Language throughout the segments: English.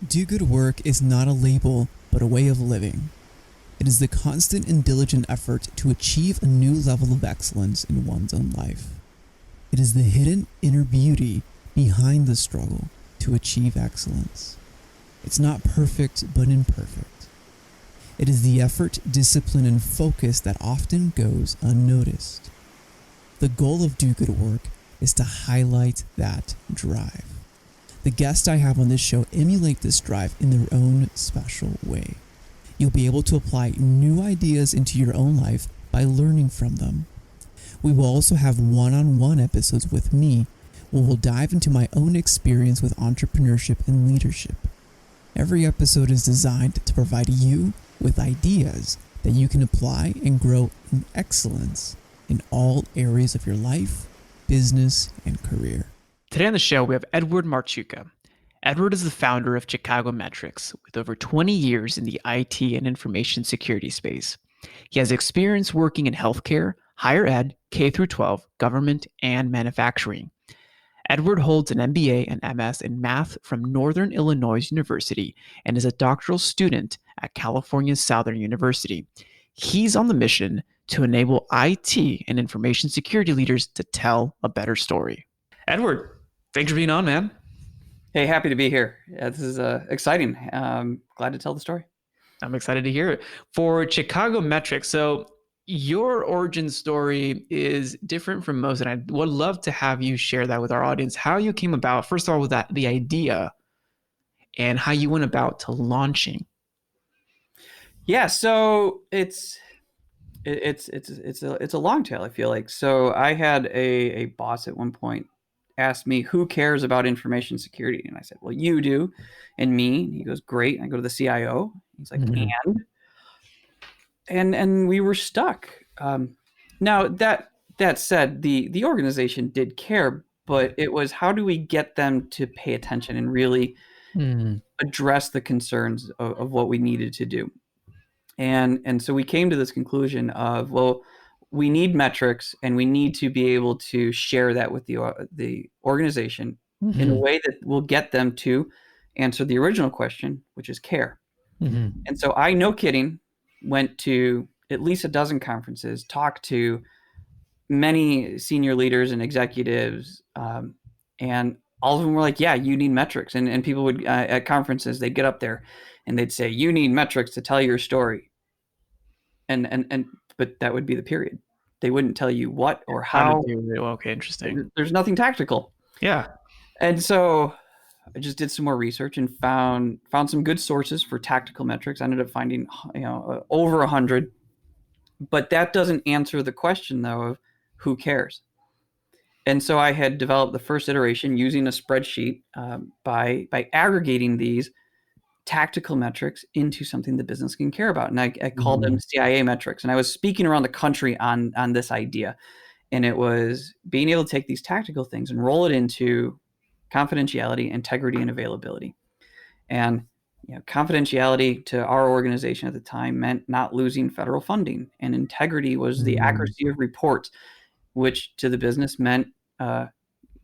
Do good work is not a label, but a way of living. It is the constant and diligent effort to achieve a new level of excellence in one's own life. It is the hidden inner beauty behind the struggle to achieve excellence. It's not perfect, but imperfect. It is the effort, discipline, and focus that often goes unnoticed. The goal of Do Good Work is to highlight that drive. The guests I have on this show emulate this drive in their own special way. You'll be able to apply new ideas into your own life by learning from them. We will also have one-on-one episodes with me where we'll dive into my own experience with entrepreneurship and leadership. Every episode is designed to provide you with ideas that you can apply and grow in excellence in all areas of your life, business, and career. Today on the show, we have Edward Marchewca. Edward is the founder of Chicago Metrics with over 20 years in the IT and information security space. He has experience working in healthcare, higher ed, K-12, government, and manufacturing. Edward holds an MBA and MS in math from Northern Illinois University and is a doctoral student at California's Southern University. He's on the mission to enable IT and information security leaders to tell a better story. Edward, thanks for being on, man. Hey, happy to be here. Yeah, this is exciting. Glad to tell the story. I'm excited to hear it. For Chicago Metrics, so your origin story is different from most, and I would love to have you share that with our audience, how you came about, first of all, with the idea and how you went about to launching. Yeah, so it's a long tail, I feel like. So I had a boss at one point asked me, who cares about information security? And I said, well, you do, and me. And he goes, great. And I go to the CIO. He's like, and we were stuck. Now that said, the organization did care, but it was, how do we get them to pay attention and really address the concerns of what we needed to do? And so we came to this conclusion of, well, we need metrics, and we need to be able to share that with the organization in a way that will get them to answer the original question, which is care. And so I, no kidding, went to at least a dozen conferences, talked to many senior leaders and executives, and all of them were like, yeah, you need metrics. And people would, at conferences, they'd get up there and they'd say, you need metrics to tell your story. But that would be the period. They wouldn't tell you what or how. to do it. Okay, interesting. There's nothing tactical. Yeah. And so I just did some more research and found some good sources for tactical metrics. I ended up finding, over 100. But that doesn't answer the question, though, of who cares. And so I had developed the first iteration using a spreadsheet by aggregating these tactical metrics into something the business can care about. And I called them CIA metrics. And I was speaking around the country on this idea. And it was being able to take these tactical things and roll it into confidentiality, integrity, and availability. And confidentiality to our organization at the time meant not losing federal funding. And integrity was the accuracy of reports, which to the business meant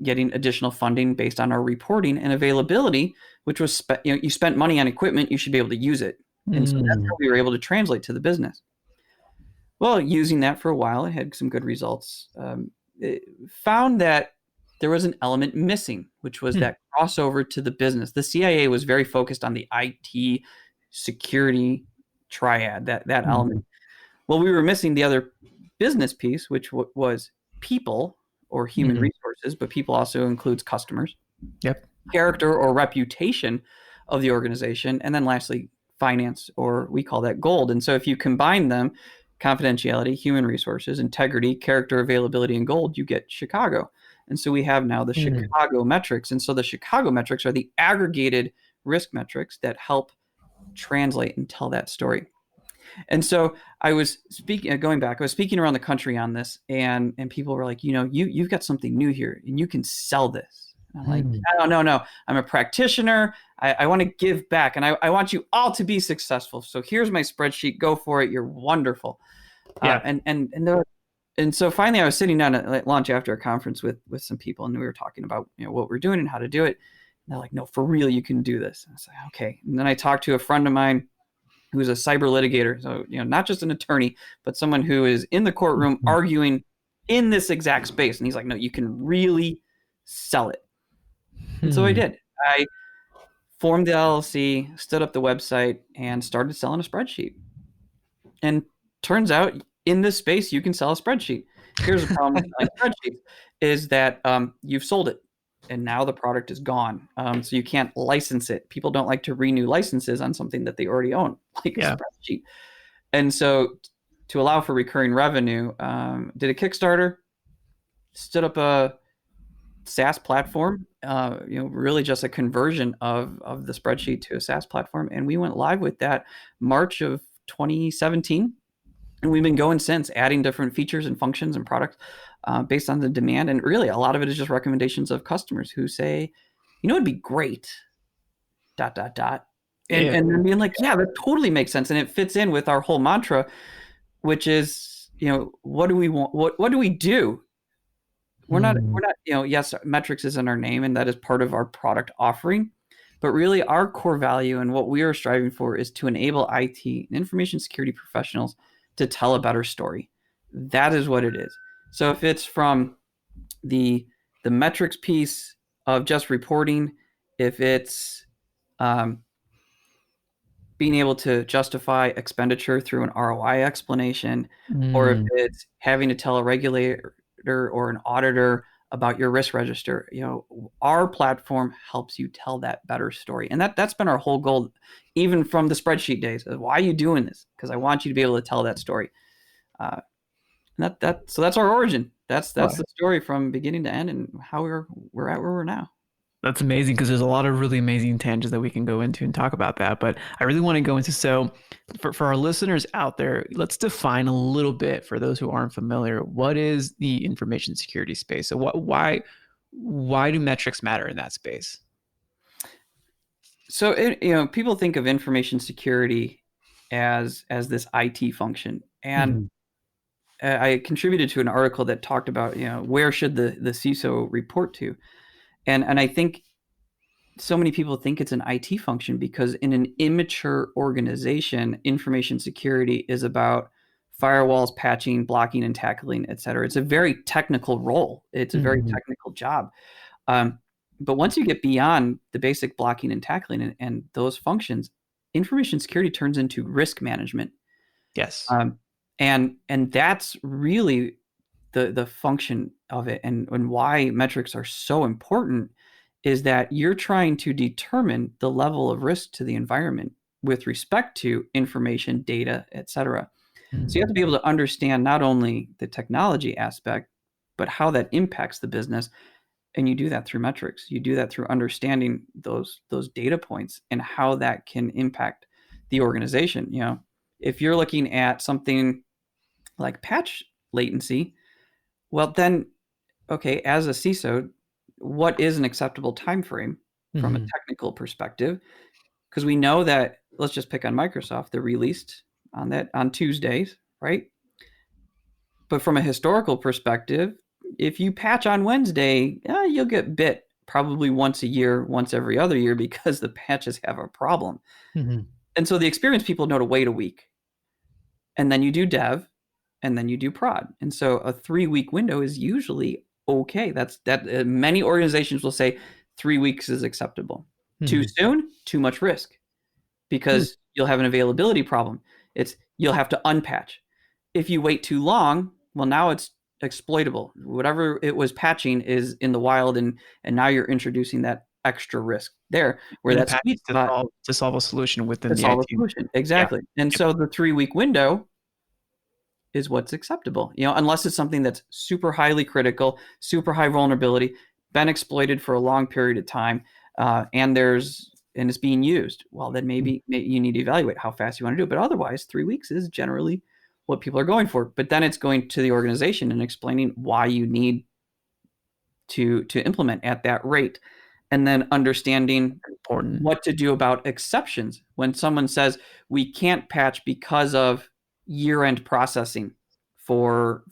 getting additional funding based on our reporting, and availability, which was, you spent money on equipment, you should be able to use it. And so that's how we were able to translate to the business. Well, using that for a while, I had some good results. It found that there was an element missing, which was that crossover to the business. The CIA was very focused on the IT security triad, that element. Well, we were missing the other business piece, which was people or human resources, but people also includes customers, character or reputation of the organization, and then lastly, finance, or we call that gold. And so if you combine them, confidentiality, human resources, integrity, character, availability, and gold, you get Chicago. And so we have now the Chicago metrics. And so the Chicago metrics are the aggregated risk metrics that help translate and tell that story. And so I was speaking around the country on this, and people were like, you've got something new here, and you can sell this. And I'm like, no, I'm a practitioner. I want to give back, and I want you all to be successful. So here's my spreadsheet. Go for it. You're wonderful. Yeah. And so finally, I was sitting down at lunch after a conference with some people, and we were talking about what we're doing and how to do it. they're like, no, for real, you can do this. And I was like, okay. And then I talked to a friend of mine who's a cyber litigator. So, not just an attorney, but someone who is in the courtroom arguing in this exact space. And he's like, no, you can really sell it. And so I did. I formed the LLC, stood up the website, and started selling a spreadsheet. And turns out in this space, you can sell a spreadsheet. Here's the problem with selling spreadsheets is that you've sold it. And now the product is gone. So you can't license it. People don't like to renew licenses on something that they already own, like a spreadsheet. And so to allow for recurring revenue, did a Kickstarter, stood up a SaaS platform, really just a conversion of the spreadsheet to a SaaS platform. And we went live with that March of 2017. And we've been going since, adding different features and functions and products based on the demand. And really, a lot of it is just recommendations of customers who say, it'd be great, ... And then being like, yeah, that totally makes sense. And it fits in with our whole mantra, which is, what do we want? What do we do? We're not, yes, metrics is in our name, and that is part of our product offering. But really, our core value and what we are striving for is to enable IT and information security professionals to tell a better story. That is what it is. So if it's from the metrics piece of just reporting, if it's being able to justify expenditure through an ROI explanation, or if it's having to tell a regulator or an auditor about your risk register, our platform helps you tell that better story. And that's been our whole goal, even from the spreadsheet days. Why are you doing this? Because I want you to be able to tell that story. So that's our origin. That's the story from beginning to end, and how we're at where we're now. That's amazing, because there's a lot of really amazing tangents that we can go into and talk about that. But I really want to go into, so for our listeners out there, let's define a little bit, for those who aren't familiar, what is the information security space? So why do metrics matter in that space? So people think of information security as this IT function, and I contributed to an article that talked about where should the CISO report to, and I think so many people think it's an IT function because in an immature organization, information security is about firewalls, patching, blocking, and tackling, et cetera. It's a very technical role. It's a very technical job. But once you get beyond the basic blocking and tackling and those functions, information security turns into risk management. Yes. And that's really the function of it, and why metrics are so important is that you're trying to determine the level of risk to the environment with respect to information, data, et cetera. So you have to be able to understand not only the technology aspect, but how that impacts the business. And you do that through metrics. You do that through understanding those data points and how that can impact the organization. If you're looking at something like patch latency, well then, okay, as a CISO, what is an acceptable time frame from a technical perspective? Because we know that, let's just pick on Microsoft, they're released on Tuesdays, right? But from a historical perspective, if you patch on Wednesday, you'll get bit probably once a year, once every other year, because the patches have a problem. And so the experienced people know to wait a week. And then you do dev, and then you do prod. And so a 3-week window is usually okay. Many organizations will say 3 weeks is acceptable. Too soon, too much risk, because you'll have an availability problem. You'll have to unpatch. If you wait too long, well, now it's exploitable. Whatever it was patching is in the wild, and now you're introducing that extra risk there, where that's to solve a solution within the IT. Solution. Exactly. Yeah. And so the 3-week window is what's acceptable, unless it's something that's super highly critical, super high vulnerability, been exploited for a long period of time, and it's being used. Well, then maybe you need to evaluate how fast you want to do it. But otherwise, 3 weeks is generally what people are going for. But then it's going to the organization and explaining why you need to implement at that rate, and then understanding what to do about exceptions. When someone says we can't patch because of year-end processing for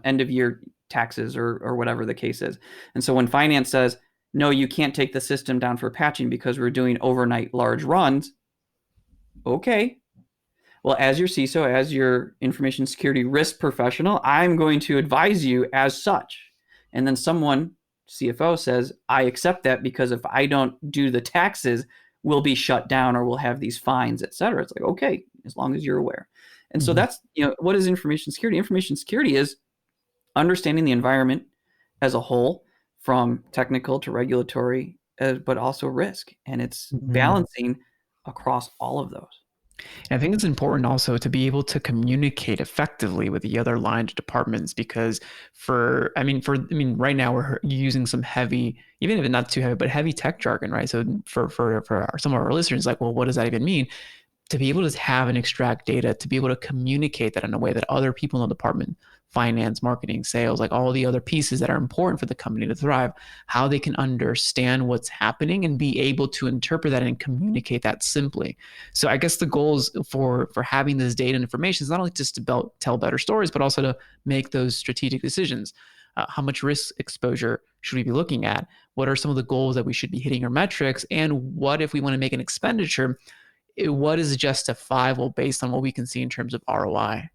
end of year taxes or whatever the case is. And so when finance says, no, you can't take the system down for patching because we're doing overnight large runs. Okay. Well, as your CISO, as your information security risk professional, I'm going to advise you as such. And then someone, CFO, says, I accept that because if I don't do the taxes, we'll be shut down or we'll have these fines, et cetera. It's like, okay, as long as you're aware. And so that's, what is information security? Information security is understanding the environment as a whole, from technical to regulatory, but also risk. And it's balancing across all of those. And I think it's important also to be able to communicate effectively with the other lines of departments, because right now we're using some heavy, even if it's not too heavy, but heavy tech jargon, right? So for some of our listeners, like, well, what does that even mean? To be able to have and extract data, to be able to communicate that in a way that other people in the department, finance, marketing, sales, like all the other pieces that are important for the company to thrive, how they can understand what's happening and be able to interpret that and communicate that simply. So I guess the goals for having this data and information is not only just to tell better stories, but also to make those strategic decisions. How much risk exposure should we be looking at? What are some of the goals that we should be hitting, our metrics? And what if we want to make an expenditure? What is justifiable based on what we can see in terms of ROI?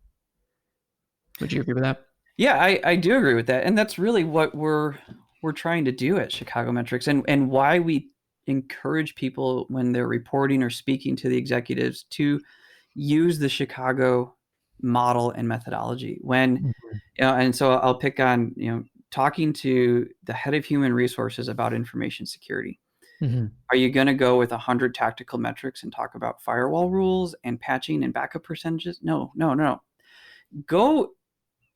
Would you agree with that? Yeah, I do agree with that. And that's really what we're trying to do at Chicago Metrics, and why we encourage people when they're reporting or speaking to the executives to use the Chicago model and methodology. And so I'll pick on, talking to the head of human resources about information security. Are you going to go with 100 tactical metrics and talk about firewall rules and patching and backup percentages? No. Go.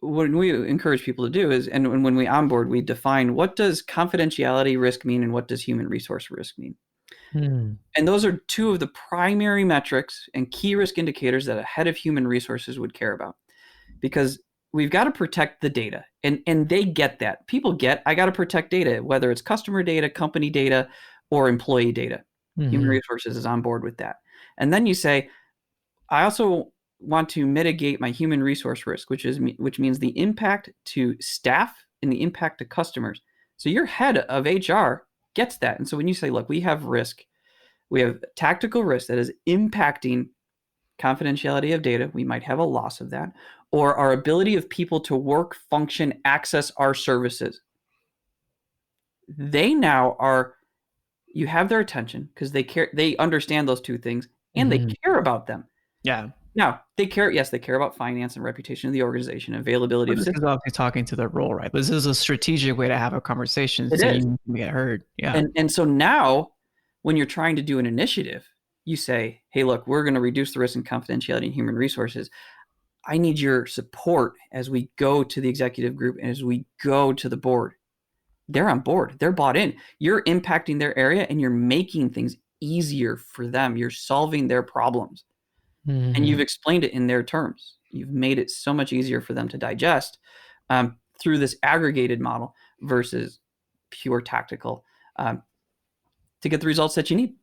What we encourage people to do is, and when we onboard, we define, what does confidentiality risk mean and what does human resource risk mean? And those are two of the primary metrics and key risk indicators that a head of human resources would care about, because we've got to protect the data, and they get that. People get, I got to protect data, whether it's customer data, company data, or employee data. Human resources is on board with that. And then you say, I also want to mitigate my human resource risk, which means the impact to staff and the impact to customers. So your head of HR gets that. And so when you say, look, we have risk, we have tactical risk that is impacting confidentiality of data, we might have a loss of that, or our ability of people to work, function, access our services. They now are, you have their attention because they care, they understand those two things, and they care about them. Yeah. Now, they care about finance and reputation of the organization, availability of systems. This is obviously talking to their role, right? This is a strategic way to have a conversation so you can get heard. Yeah. And so now, when you're trying to do an initiative, you say, hey, look, we're going to reduce the risk and confidentiality in human resources. I need your support as we go to the executive group and as we go to the board. They're on board. They're bought in. You're impacting their area and you're making things easier for them. You're solving their problems. And you've explained it in their terms. You've made it so much easier for them to digest through this aggregated model versus pure tactical to get the results that you need.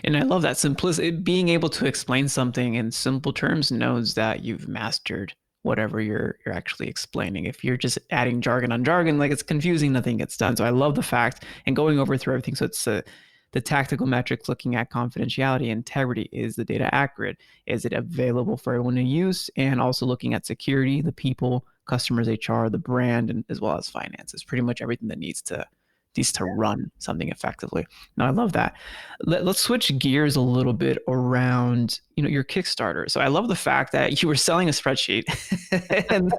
And I love that simplicity. Being able to explain something in simple terms knows that you've mastered whatever you're actually explaining. If you're just adding jargon on jargon, like, it's confusing, nothing gets done. So I love the fact, and going over through everything. So it's the tactical metrics, looking at confidentiality, integrity. Is the data accurate? Is it available for everyone to use? And also looking at security, the people, customers, HR, the brand, and as well as finances. Pretty much everything that needs to run something effectively. No, I love that. Let's switch gears a little bit around, your Kickstarter. So I love the fact that you were selling a spreadsheet. And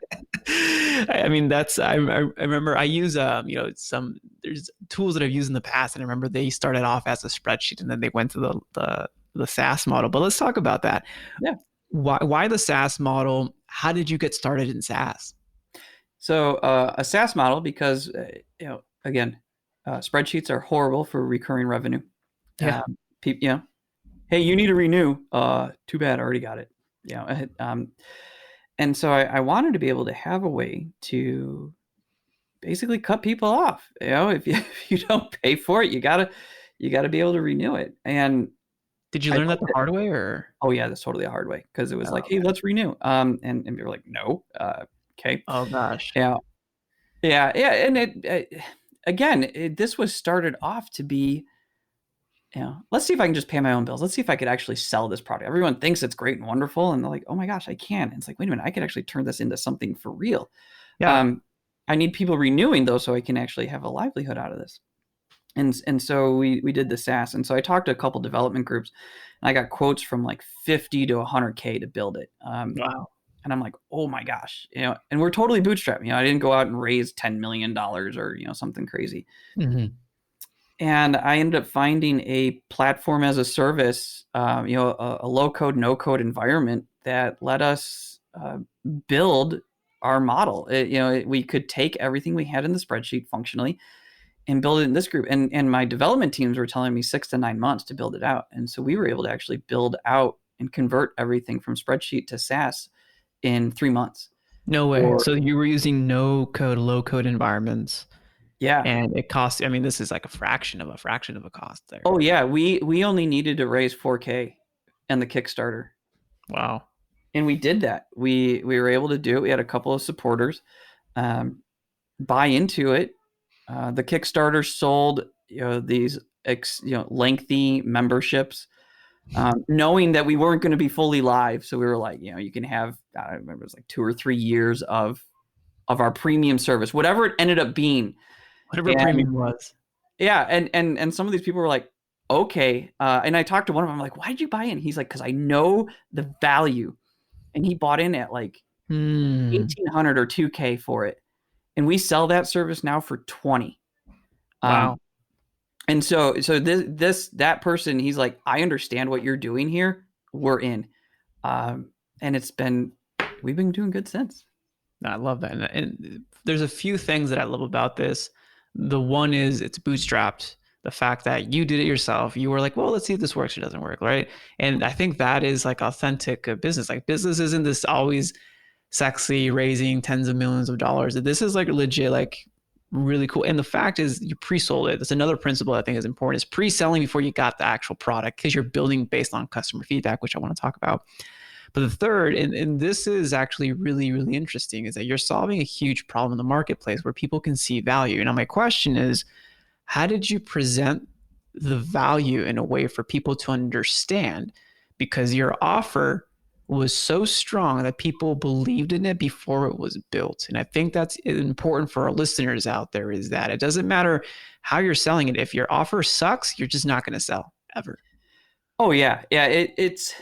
I mean, I remember I use, there's tools that I've used in the past, and I remember they started off as a spreadsheet and then they went to the SaaS model. But let's talk about that. Yeah. Why the SaaS model? How did you get started in SaaS? So a SaaS model, because, again, spreadsheets are horrible for recurring revenue. Yeah. Hey, you need to renew. Too bad, I already got it. And so I wanted to be able to have a way to basically cut people off. If you don't pay for it, you gotta be able to renew it. And did you learn that the hard way, or? Oh yeah, that's totally the hard way, because it was hey, let's renew. And we were like, no. Okay. Oh gosh. Yeah. And again, this was started off to be, let's see if I can just pay my own bills. Let's see if I could actually sell this product. Everyone thinks it's great and wonderful, and they're like, oh my gosh, I can. And it's like, wait a minute, I could actually turn this into something for real. Yeah. I need people renewing though, so I can actually have a livelihood out of this. And so we did the SaaS. And so I talked to a couple development groups, and I got quotes from like 50 to 100K to build it. Wow. And I'm like, oh my gosh, and we're totally bootstrapped. I didn't go out and raise $10 million or, something crazy. Mm-hmm. And I ended up finding a platform as a service, a low code, no code environment that let us build our model. We could take everything we had in the spreadsheet functionally and build it in this group. And my development teams were telling me 6 to 9 months to build it out. And so we were able to actually build out and convert everything from spreadsheet to SaaS in 3 months. No way. So you were using no code, low code environments. Yeah. And it costs, this is like a fraction of a cost there. Oh yeah. We only needed to raise 4K and the Kickstarter. Wow. And we did that. We were able to do it. We had a couple of supporters buy into it. The Kickstarter sold these lengthy memberships, knowing that we weren't going to be fully live. So we were like, you can have, I remember it was like 2 or 3 years of our premium service, whatever it ended up being. Whatever premium was. Yeah. And some of these people were like, okay. And I talked to one of them, I'm like, why'd you buy in? He's like, because I know the value. And he bought in at like 1,800 or 2K for it. And we sell that service now for 20. Wow. And so that person, he's like, I understand what you're doing here. We're in. And we've been doing good since. I love that. And there's a few things that I love about this. The one is it's bootstrapped. The fact that you did it yourself, you were like, well, let's see if this works or doesn't work, right? And I think that is like authentic business. Like business isn't this always sexy, raising tens of millions of dollars. This is like legit, like really cool. And the fact is you pre-sold it. That's another principle I think is important, is pre-selling before you got the actual product, because you're building based on customer feedback, which I want to talk about. But the third, and this is actually really, really interesting, is that you're solving a huge problem in the marketplace where people can see value. Now, my question is, how did you present the value in a way for people to understand? Because your offer was so strong that people believed in it before it was built. And I think that's important for our listeners out there, is that it doesn't matter how you're selling it. If your offer sucks, you're just not going to sell ever. Oh yeah. Yeah. It's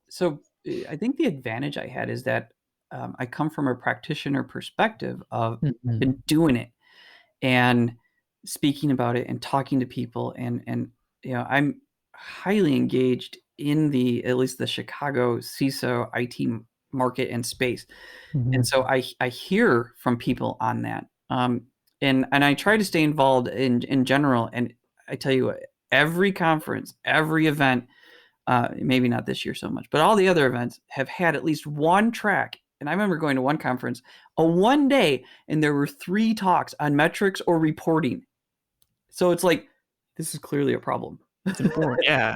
so I think the advantage I had is that I come from a practitioner perspective of been doing it and speaking about it and talking to people. And I'm highly engaged in at least the Chicago CISO IT market and space. And so I hear from people on that. And I try to stay involved in general. And I tell you what, every conference, every event, maybe not this year so much, but all the other events have had at least one track. And I remember going to one conference, one day, and there were 3 talks on metrics or reporting. So it's like, this is clearly a problem. It's important. Yeah.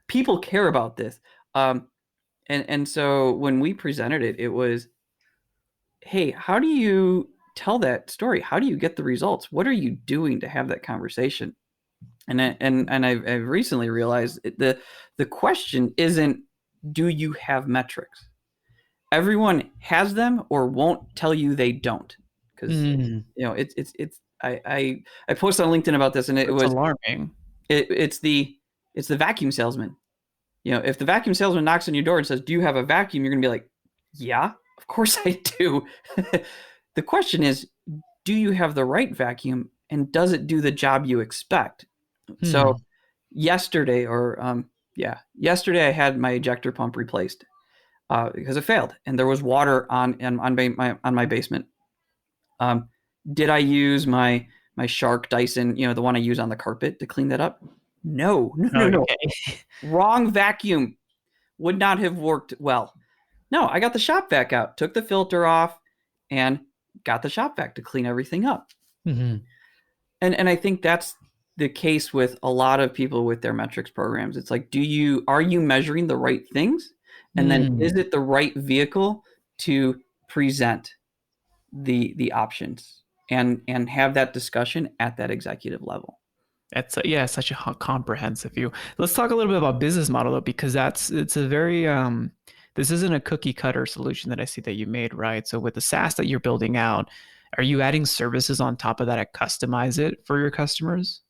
People care about this. And so when we presented it, it was, hey, how do you tell that story? How do you get the results? What are you doing to have that conversation? And I've recently realized the question isn't, do you have metrics? Everyone has them or won't tell you they don't. Because I posted on LinkedIn about this, and it was alarming. It's the vacuum salesman. If the vacuum salesman knocks on your door and says, do you have a vacuum? You're gonna be like, yeah, of course I do. The question is, do you have the right vacuum, and does it do the job you expect? So yesterday I had my ejector pump replaced because it failed, and there was water on my basement. Did I use my Shark Dyson, the one I use on the carpet, to clean that up? No. Wrong vacuum. Would not have worked well. No, I got the shop vac out, took the filter off, and got the shop vac to clean everything up. And I think that's the case with a lot of people with their metrics programs. It's like, are you measuring the right things? And then is it the right vehicle to present the options? and have that discussion at that executive level. That's such a comprehensive view. Let's talk a little bit about business model though, because it's a very this isn't a cookie cutter solution that I see that you made, right? So with the SaaS that you're building out, are you adding services on top of that to customize it for your customers?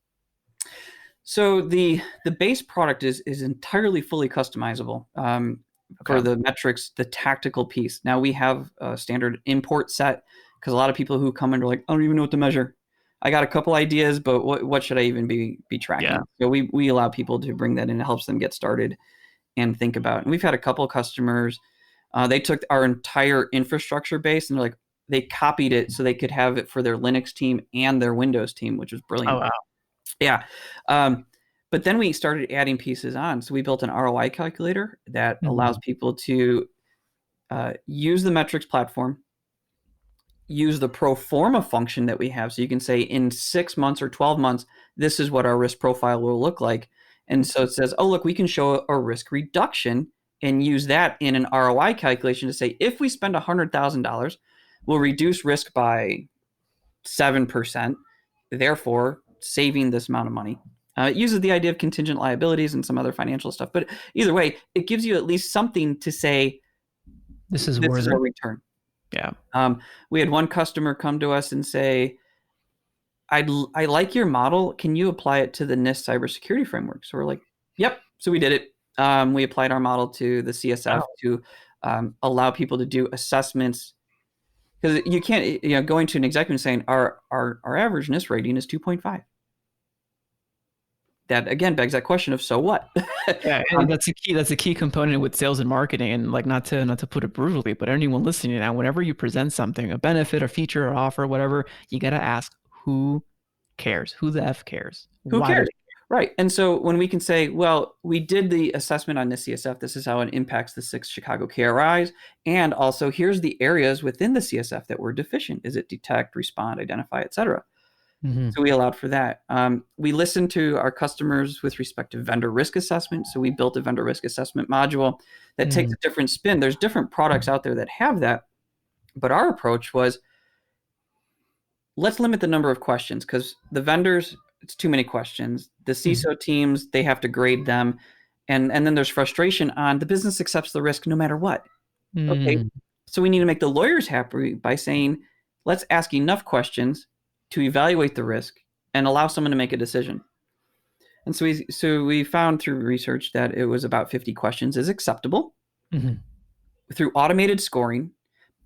So the base product is entirely fully customizable for the metrics, the tactical piece. Now we have a standard import set because a lot of people who come in are like, I don't even know what to measure. I got a couple ideas, but what should I even be tracking? Yeah. So we allow people to bring that in. It helps them get started and think about. And we've had a couple of customers. They took our entire infrastructure base and they copied it so they could have it for their Linux team and their Windows team, which was brilliant. Oh wow. Yeah. But then we started adding pieces on. So we built an ROI calculator that allows people to use the metrics platform, use the pro forma function that we have. So you can say in 6 months or 12 months, this is what our risk profile will look like. And so it says, oh, look, we can show a risk reduction and use that in an ROI calculation to say, if we spend $100,000, we'll reduce risk by 7%, therefore saving this amount of money. It uses the idea of contingent liabilities and some other financial stuff. But either way, it gives you at least something to say, this is a worth return. Yeah. We had one customer come to us and say, I like your model. Can you apply it to the NIST cybersecurity framework? So we're like, yep. So we did it. We applied our model to the CSF to allow people to do assessments. Because you can't, going to an executive saying our average NIST rating is 2.5. That again begs that question of so what? Yeah, and that's a key component with sales and marketing. And like not to put it brutally, but anyone listening now, whenever you present something, a benefit, a feature, or offer, whatever, you got to ask who cares? Who the F cares? Who cares? Right. And so when we can say, well, we did the assessment on the CSF, this is how it impacts the 6 Chicago KRIs. And also here's the areas within the CSF that were deficient. Is it detect, respond, identify, et cetera? So we allowed for that. We listened to our customers with respect to vendor risk assessment. So we built a vendor risk assessment module that takes a different spin. There's different products out there that have that. But our approach was, let's limit the number of questions because the vendors, it's too many questions. The CISO teams, they have to grade them. And then there's frustration on the business accepts the risk no matter what. Okay. So we need to make the lawyers happy by saying, let's ask enough questions to evaluate the risk and allow someone to make a decision. And so we found through research that it was about 50 questions is acceptable through automated scoring.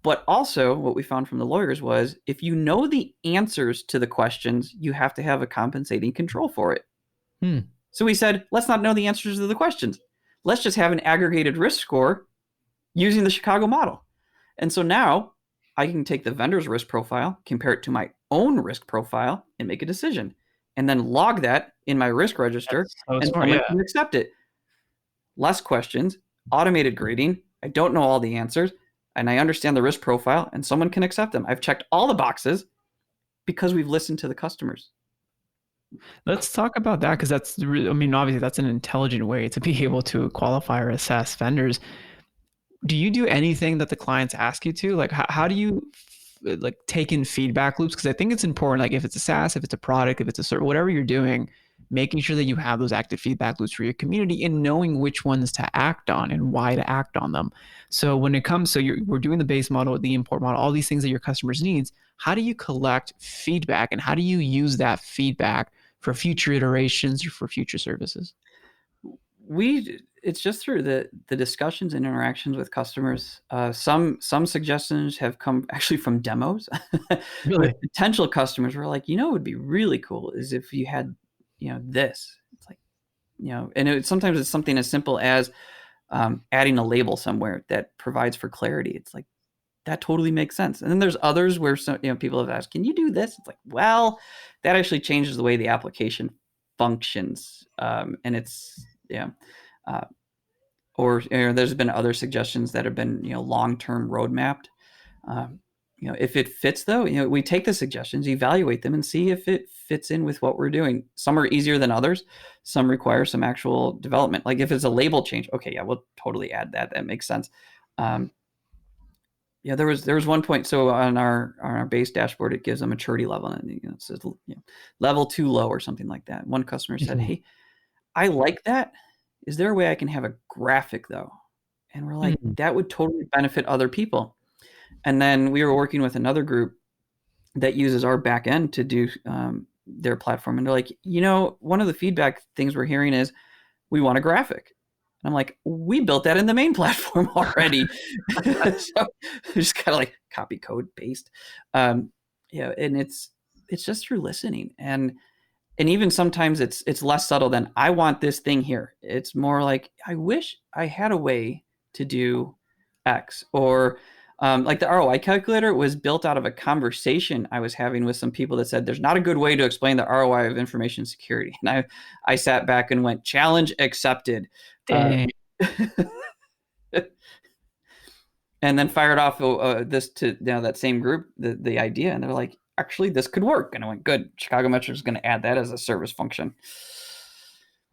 But also what we found from the lawyers was if you know the answers to the questions, you have to have a compensating control for it. So we said, let's not know the answers to the questions. Let's just have an aggregated risk score using the Chicago model. And so now I can take the vendor's risk profile, compare it to my own risk profile, and make a decision. And then log that in my risk register, and someone can accept it. Less questions, automated grading. I don't know all the answers, and I understand the risk profile, and someone can accept them. I've checked all the boxes because we've listened to the customers. Let's talk about that because obviously that's an intelligent way to be able to qualify or assess vendors. Do you do anything that the clients ask you to? Like, how do you take in feedback loops? Because I think it's important, like if it's a SaaS, if it's a product, if it's a service, whatever you're doing, making sure that you have those active feedback loops for your community and knowing which ones to act on and why to act on them. So when it comes, we're doing the base model, the import model, all these things that your customers needs. How do you collect feedback and how do you use that feedback for future iterations or for future services? It's just through the discussions and interactions with customers. Some suggestions have come actually from demos. Really? With potential customers were like, it would be really cool is if you had, this. It's like, and sometimes it's something as simple as adding a label somewhere that provides for clarity. It's like, that totally makes sense. And then there's others where people have asked, can you do this? It's like, well, that actually changes the way the application functions. And it's, or there's been other suggestions that have been, long-term roadmapped. If it fits though, we take the suggestions, evaluate them and see if it fits in with what we're doing. Some are easier than others. Some require some actual development. Like if it's a label change, okay, yeah, we'll totally add that. That makes sense. Yeah, there was one point. So on our base dashboard, it gives a maturity level, and it says level 2 low or something like that. One customer said, "Hey, I like that. Is there a way I can have a graphic though?" And we're like, that would totally benefit other people. And then we were working with another group that uses our back end to do their platform, and they're like, one of the feedback things we're hearing is we want a graphic. I'm like, we built that in the main platform already. So just kind of like copy, code, paste. And it's just through listening. And even sometimes it's less subtle than I want this thing here. It's more like, I wish I had a way to do X, or like the ROI calculator was built out of a conversation I was having with some people that said there's not a good way to explain the ROI of information security. And I sat back and went, challenge accepted. Dang. And then fired off this to that same group, the idea. And they're like, actually, this could work. And I went, good. Chicago Metrics is going to add that as a service function.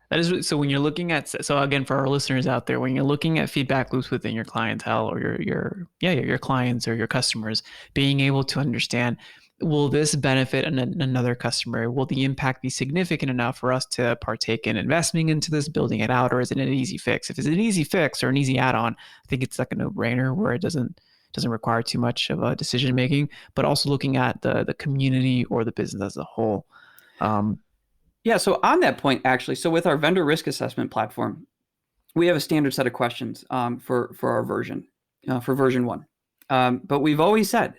That is so when you're looking at, so again, for our listeners out there, when you're looking at feedback loops within your clientele or your clients or your customers, being able to understand, will this benefit another customer? Will the impact be significant enough for us to partake in investing into this, building it out, or is it an easy fix? If it's an easy fix or an easy add-on, I think it's like a no-brainer where it doesn't require too much of a decision making, but also looking at the community or the business as a whole. Yeah, so on that point, actually, so with our vendor risk assessment platform, we have a standard set of questions for our version, for version 1. But we've always said,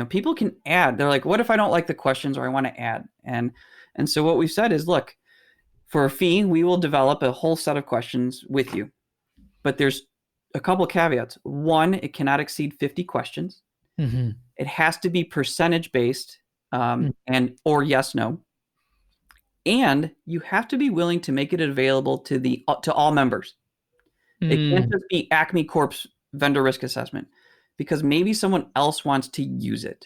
people can add. They're like, what if I don't like the questions or I want to add? And so what we've said is, look, for a fee, we will develop a whole set of questions with you. But there's a couple of caveats. One, it cannot exceed 50 questions. Mm-hmm. It has to be percentage based and or yes, no. And you have to be willing to make it available to all members. It can't just be Acme Corp's vendor risk assessment, because maybe someone else wants to use it.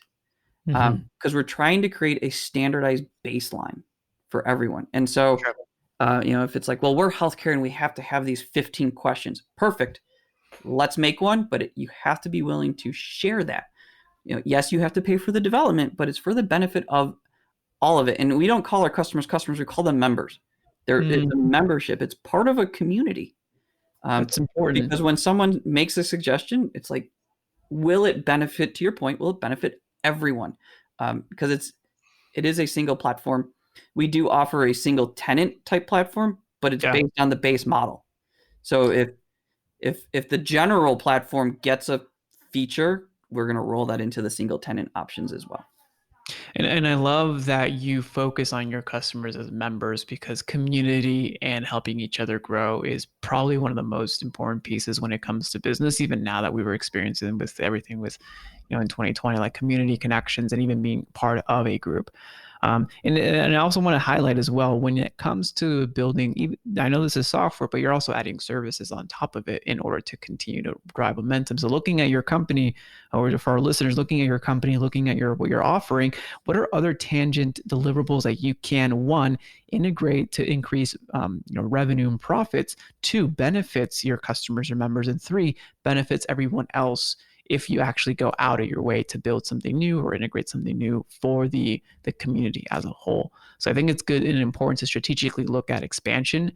Because we're trying to create a standardized baseline for everyone. And so, if it's like, well, we're healthcare and we have to have these 15 questions. Perfect. Let's make one, but you have to be willing to share that. Yes, you have to pay for the development, but it's for the benefit of all of it. And we don't call our customers, we call them members. It's a membership. It's part of a community. That's important. Because when someone makes a suggestion, it's like, will it benefit, to your point, will it benefit everyone? Because it is a single platform. We do offer a single tenant type platform, but it's based on the base model. So if the general platform gets a feature, we're going to roll that into the single tenant options as well. And I love that you focus on your customers as members, because community and helping each other grow is probably one of the most important pieces when it comes to business, even now that we were experiencing with everything with, in 2020, like community connections and even being part of a group. And I also want to highlight as well, when it comes to building, I know this is software, but you're also adding services on top of it in order to continue to drive momentum. So looking at your company, or for our listeners, looking at your company, looking at what you're offering, what are other tangent deliverables that you can, one, integrate to increase revenue and profits, two, benefits your customers or members, and three, benefits everyone else if you actually go out of your way to build something new or integrate something new for the community as a whole. So I think it's good and important to strategically look at expansion,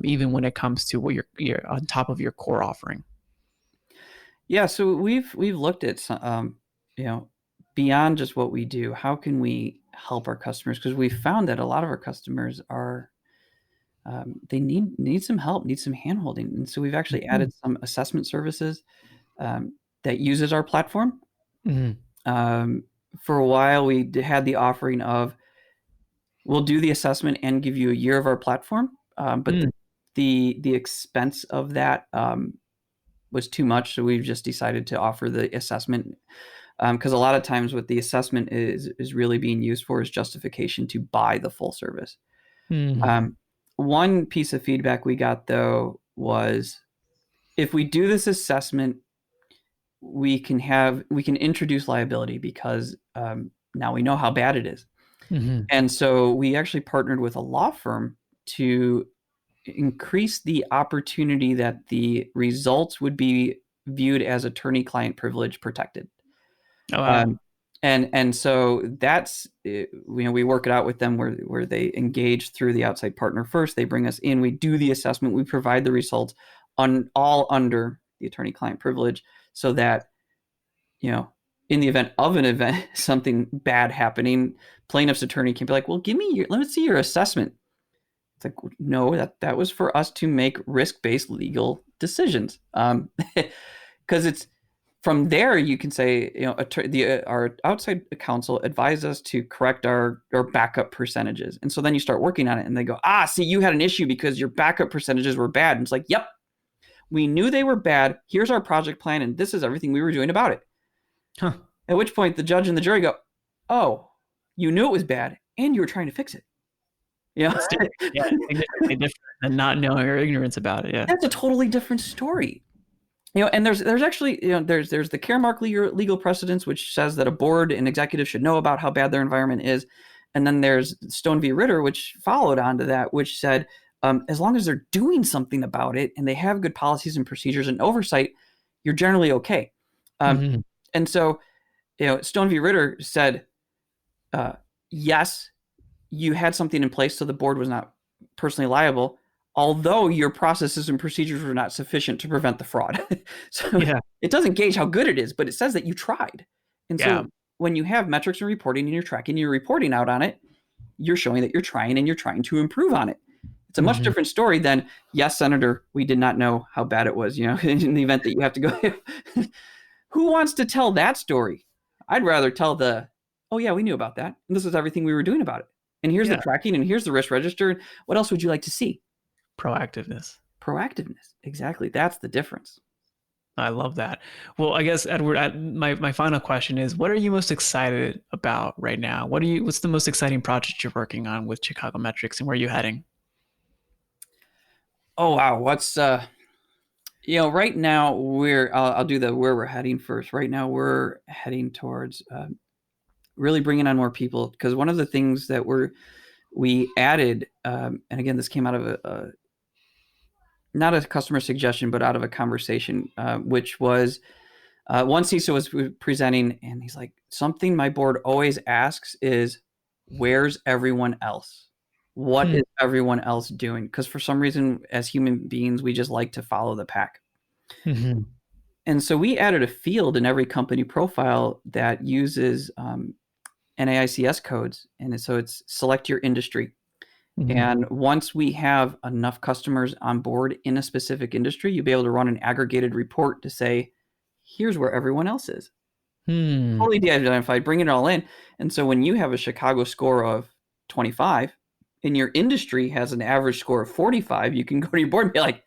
even when it comes to what you're on top of your core offering. Yeah, so we've looked at beyond just what we do. How can we help our customers? Because we found that a lot of our customers are they need some help, need some handholding, and so we've actually added some assessment services that uses our platform. For a while, we had the offering of, we'll do the assessment and give you a year of our platform, but the expense of that was too much, so we've just decided to offer the assessment, because a lot of times what the assessment is really being used for is justification to buy the full service. One piece of feedback we got, though, was if we do this assessment, we can introduce liability, because now we know how bad it is. And so we actually partnered with a law firm to increase the opportunity that the results would be viewed as attorney-client privilege protected. Oh, wow. And so that's, we work it out with them where they engage through the outside partner first. They bring us in, we do the assessment, we provide the results all under the attorney-client privilege, so that, in the event of an event, something bad happening, plaintiff's attorney can be like, well, let me see your assessment. It's like, no, that was for us to make risk-based legal decisions. Because it's from there you can say, our outside counsel advised us to correct our backup percentages, and so then you start working on it, and they go, see, you had an issue because your backup percentages were bad. And it's like, yep, we knew they were bad. Here's our project plan, and this is everything we were doing about it. Huh. At which point the judge and the jury go, oh, you knew it was bad and you were trying to fix it. Yeah, significantly different than not knowing or ignorance about it. Yeah, that's a totally different story. And there's actually, there's the Caremark legal precedence, which says that a board and executive should know about how bad their environment is. And then there's Stone v. Ritter, which followed onto that, which said, as long as they're doing something about it and they have good policies and procedures and oversight, you're generally okay. And so, Stone v. Ritter said, yes, you had something in place so the board was not personally liable, although your processes and procedures were not sufficient to prevent the fraud. So It doesn't gauge how good it is, but it says that you tried. And so when you have metrics and reporting and you're tracking, you're reporting out on it, you're showing that you're trying and you're trying to improve on it. It's a much different story than, yes, Senator, we did not know how bad it was, in the event that you have to go. Who wants to tell that story? I'd rather tell oh yeah, we knew about that. And this is everything we were doing about it. And here's the tracking, and here's the risk register. What else would you like to see? Proactiveness. Exactly. That's the difference. I love that. Well, I guess, Edward, my final question is, what are you most excited about right now? What's the most exciting project you're working on with Chicago Metrics, and where are you heading? Oh, wow. What's, right now I'll do where we're heading first. Right now we're heading towards really bringing on more people, because one of the things that we added, and again, this came out of not a customer suggestion, but out of a conversation, which was one CISO was presenting, and he's like, something my board always asks is, where's everyone else? What is everyone else doing? Because for some reason, as human beings, we just like to follow the pack. And so we added a field in every company profile that uses NAICS codes. And so it's select your industry. And once we have enough customers on board in a specific industry, you'll be able to run an aggregated report to say, here's where everyone else is. Totally de-identified, bring it all in. And so when you have a Chicago score of 25 and your industry has an average score of 45, you can go to your board and be like,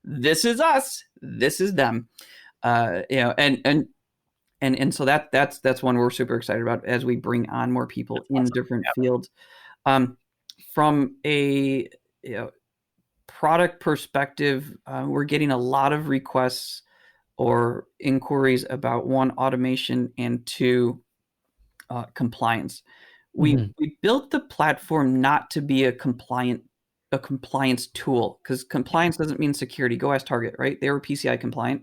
this is us, this is them. And so that's one we're super excited about as we bring on more people in different fields. From a product perspective, we're getting a lot of requests or inquiries about, one, automation, and two, compliance. We built the platform not to be a compliance tool, because compliance doesn't mean security. Go ask Target, right? They were PCI compliant.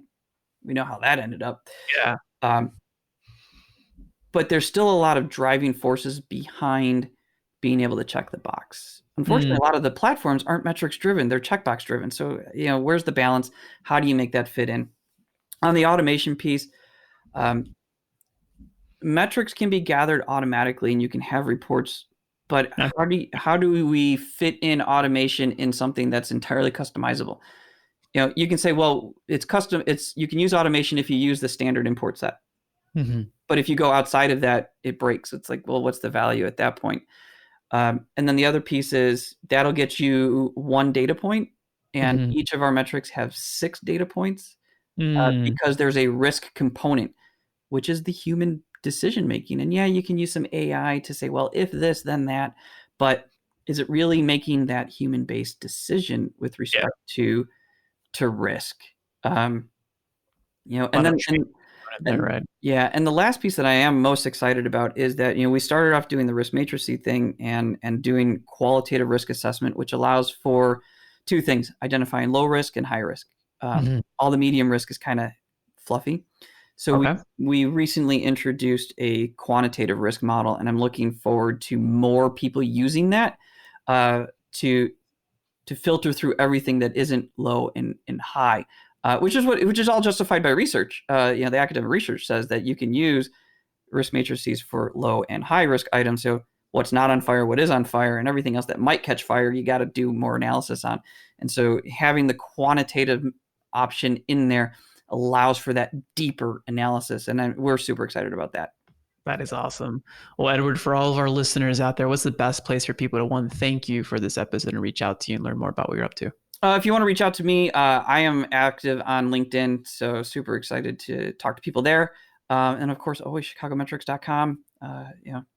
We know how that ended up. Yeah. But there's still a lot of driving forces behind being able to check the box. Unfortunately, a lot of the platforms aren't metrics driven; they're checkbox driven. So, where's the balance? How do you make that fit in? On the automation piece, metrics can be gathered automatically, and you can have reports. But how do we fit in automation in something that's entirely customizable? You can say, well, it's custom. You can use automation if you use the standard import set. But if you go outside of that, it breaks. It's like, well, what's the value at that point? And then the other piece is that'll get you one data point, and each of our metrics have 6 data points because there's a risk component, which is the human decision making. And yeah, you can use some AI to say, well, if this, then that, but is it really making that human-based decision with respect to risk? And the last piece that I am most excited about is that, we started off doing the risk matrixy thing and doing qualitative risk assessment, which allows for 2 things: identifying low risk and high risk. All the medium risk is kind of fluffy. So Okay. we recently introduced a quantitative risk model, and I'm looking forward to more people using that to filter through everything that isn't low and high, which is all justified by research. The academic research says that you can use risk matrices for low and high risk items. So what's not on fire, what is on fire, and everything else that might catch fire, you got to do more analysis on. And so having the quantitative option in there allows for that deeper analysis, and we're super excited about that. That is awesome. Well, Edward, for all of our listeners out there, what's the best place for people to, one, thank you for this episode and reach out to you and learn more about what you're up to? If you want to reach out to me, I am active on LinkedIn, so super excited to talk to people there. And of course, always chicagometrics.com.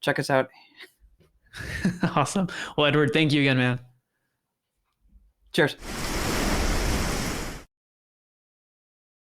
Check us out. Awesome. Well, Edward, thank you again, man. Cheers.